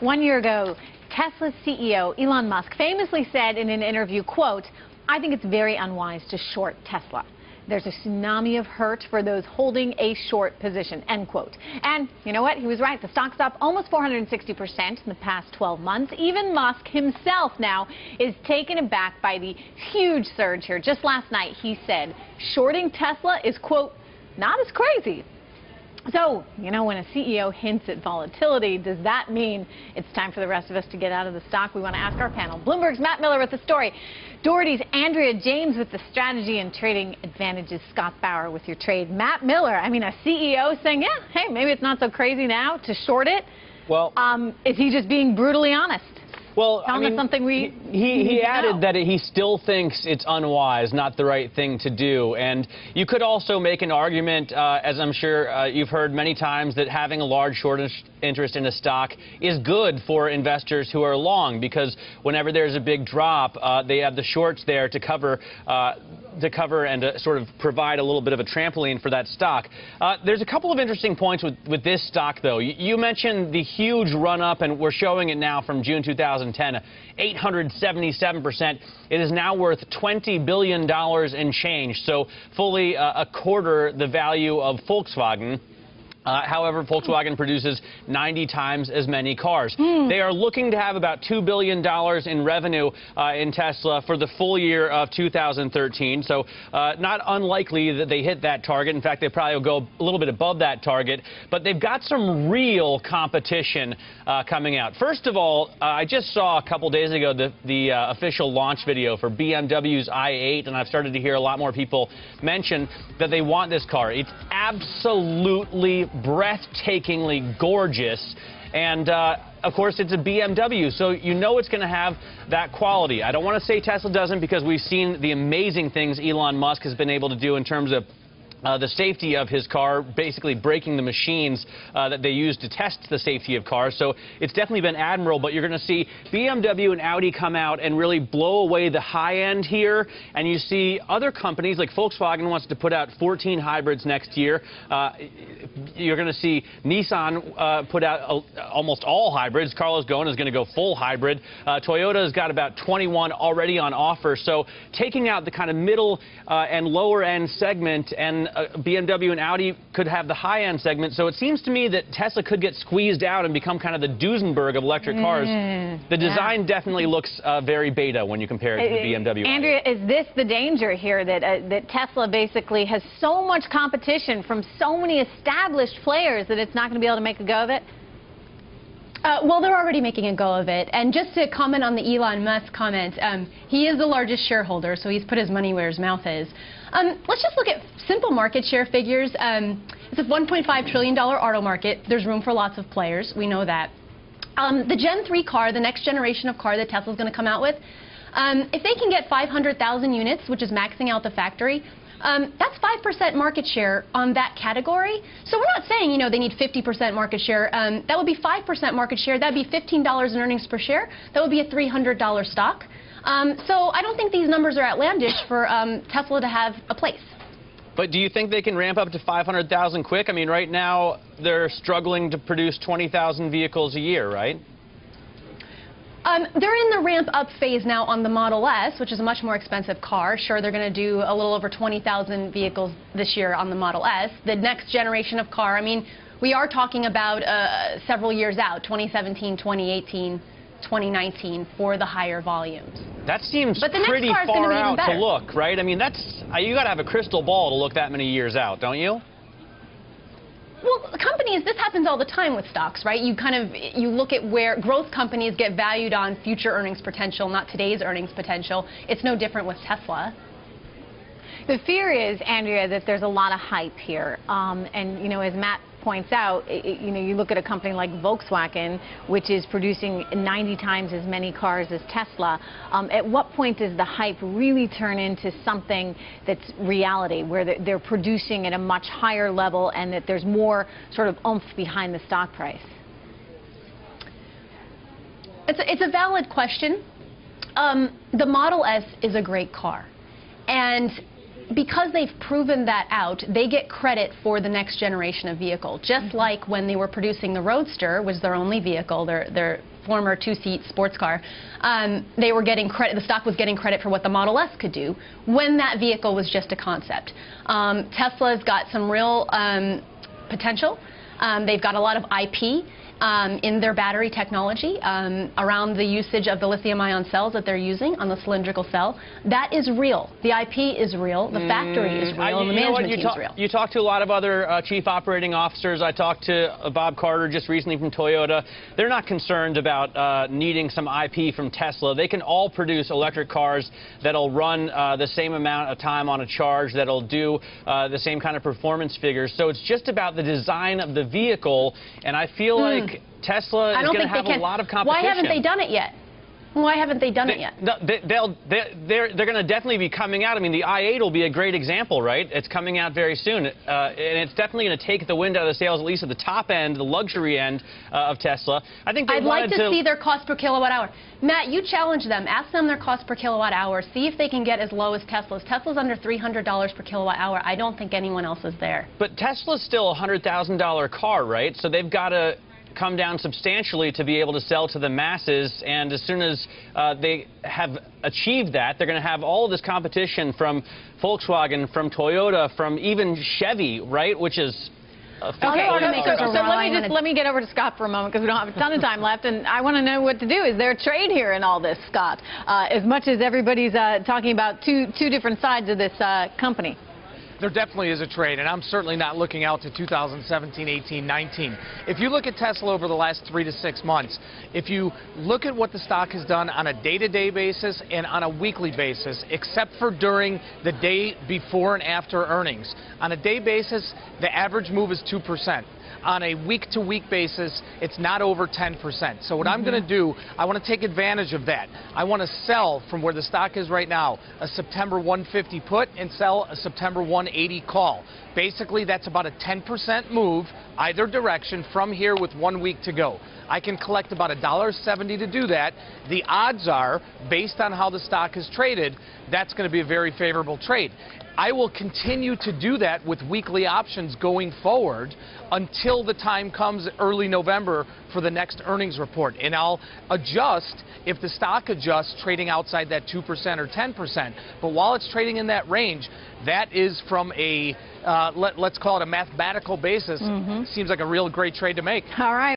1 year ago, Tesla's CEO, Elon Musk, famously said in an interview, quote, "I think it's very unwise to short Tesla. There's a tsunami of hurt for those holding a short position," end quote. And you know what? He was right. The stock's up almost 460% in the past 12 months. Even Musk himself now is taken aback by the huge surge here. Just last night, he said shorting Tesla is, quote, "not as crazy." So, you know, when a CEO hints at volatility, does that mean it's time for the rest of us to get out of the stock? We want to ask our panel. Bloomberg's Matt Miller with the story. Dougherty's Andrea James with the strategy and trading advantages. Scott Bauer with your trade. Matt Miller, I mean, a CEO saying, yeah, hey, maybe it's not so crazy now to short it. Well, is he just being brutally honest? Well, I mean, something he added that he still thinks it's unwise, not the right thing to do. And you could also make an argument, as I'm sure you've heard many times, that having a large short interest in a stock is good for investors who are long, because whenever there's a big drop, they have the shorts there to cover and to sort of provide a little bit of a trampoline for that stock. There's a couple of interesting points with this stock, though. You mentioned the huge run-up, and we're showing it now from June 2010, 877%. It is now worth $20 billion and change, so fully a quarter the value of Volkswagen. However, Volkswagen produces 90 times as many cars. They are looking to have about $2 billion in revenue in Tesla for the full year of 2013. So not unlikely that they hit that target. In fact, they probably will go a little bit above that target. But they've got some real competition coming out. First of all, I just saw a couple days ago the official launch video for BMW's i8, and I've started to hear a lot more people mention that they want this car. It's absolutely breathtakingly gorgeous, and of course it's a BMW, so you know it's going to have that quality. I don't want to say Tesla doesn't, because we've seen the amazing things Elon Musk has been able to do in terms of the safety of his car, basically breaking the machines that they use to test the safety of cars. So it's definitely been admirable, but you're going to see BMW and Audi come out and really blow away the high end here. And you see other companies like Volkswagen wants to put out 14 hybrids next year. You're going to see Nissan put out almost all hybrids. Carlos Ghosn is going to go full hybrid. Toyota's got about 21 already on offer. So taking out the kind of middle and lower end segment, and BMW and Audi could have the high-end segment. So it seems to me that Tesla could get squeezed out and become kind of the Duesenberg of electric cars. The design definitely looks very beta when you compare it to the BMW. Andrea, is this the danger here, that Tesla basically has so much competition from so many established players that it's not going to be able to make a go of it? Well, they're already making a go of it. And just to comment on the Elon Musk comment, he is the largest shareholder, so he's put his money where his mouth is. Let's just look at simple market share figures. It's a $1.5 trillion auto market. There's room for lots of players. We know that. The Gen 3 car, the next generation of car that Tesla's going to come out with, if they can get 500,000 units, which is maxing out the factory, that's 5% market share on that category. So we're not saying, you know, they need 50% market share. That would be 5% market share. That would be $15 in earnings per share. That would be a $300 stock. So I don't think these numbers are outlandish for Tesla to have a place. But do you think they can ramp up to 500,000 quick? I mean, right now they're struggling to produce 20,000 vehicles a year, right? They're in the ramp-up phase now on the Model S, which is a much more expensive car. Sure, they're going to do a little over 20,000 vehicles this year on the Model S. The next generation of car, I mean, we are talking about several years out, 2017, 2018, 2019, for the higher volumes. That seems pretty far out to look, right? I mean, you got to have a crystal ball to look that many years out, don't you? Well, companies, this happens all the time with stocks, right? You look at where growth companies get valued on future earnings potential, not today's earnings potential. It's no different with Tesla. The fear is, Andrea, that there's a lot of hype here. And, you know, as Matt points out, you know, you look at a company like Volkswagen, which is producing 90 times as many cars as Tesla. At what point does the hype really turn into something that's reality, where they're producing at a much higher level and that there's more sort of oomph behind the stock price? It's a valid question. The Model S is a great car. And because they've proven that out, they get credit for the next generation of vehicle. Just like when they were producing the Roadster, was their only vehicle, their former two-seat sports car, they were getting credit. The stock was getting credit for what the Model S could do when that vehicle was just a concept. Tesla's got some real potential. They've got a lot of IP in their battery technology around the usage of the lithium-ion cells that they're using on the cylindrical cell. That is real. The IP is real. The factory is real. And the management team is real. You talk to a lot of other chief operating officers. I talked to Bob Carter just recently from Toyota. They're not concerned about needing some IP from Tesla. They can all produce electric cars that'll run the same amount of time on a charge, that'll do the same kind of performance figures. So it's just about the design of the vehicle, and I feel like Tesla is going to have a lot of competition. Why haven't they done it yet? Why haven't they done it yet? They're going to definitely be coming out. I mean, the i8 will be a great example, right? It's coming out very soon. And it's definitely going to take the wind out of the sails, at least at the top end, the luxury end of Tesla. I think I'd like to see their cost per kilowatt hour. Matt, you challenge them. Ask them their cost per kilowatt hour. See if they can get as low as Tesla's. Tesla's under $300 per kilowatt hour. I don't think anyone else is there. But Tesla's still a $100,000 car, right? So they've got to come down substantially to be able to sell to the masses, and as soon as they have achieved that, they're going to have all of this competition from Volkswagen, from Toyota, from even Chevy, right, which is Okay, so let me get over to Scott for a moment, because we don't have a ton of time left, and I want to know what to do. Is there a trade here in all this, Scott? As much as everybody's talking about two different sides of this company. There definitely is a trade, and I'm certainly not looking out to 2017, 18, 19. If you look at Tesla over the last 3 to 6 months, if you look at what the stock has done on a day-to-day basis and on a weekly basis, except for during the day before and after earnings, on a day basis, the average move is 2%. On a week-to-week basis, it's not over 10%. So what I'm going to do, I want to take advantage of that. I want to sell from where the stock is right now, a September 150 put, and sell a September 180 call. Basically, that's about a 10% move either direction from here with 1 week to go. I can collect about $1.70 to do that. The odds are, based on how the stock has traded, that's going to be a very favorable trade. I will continue to do that with weekly options going forward until the time comes early November for the next earnings report. And I'll adjust if the stock adjusts trading outside that 2% or 10%. But while it's trading in that range, that is from a, let's call it a mathematical basis, seems like a real great trade to make. All right.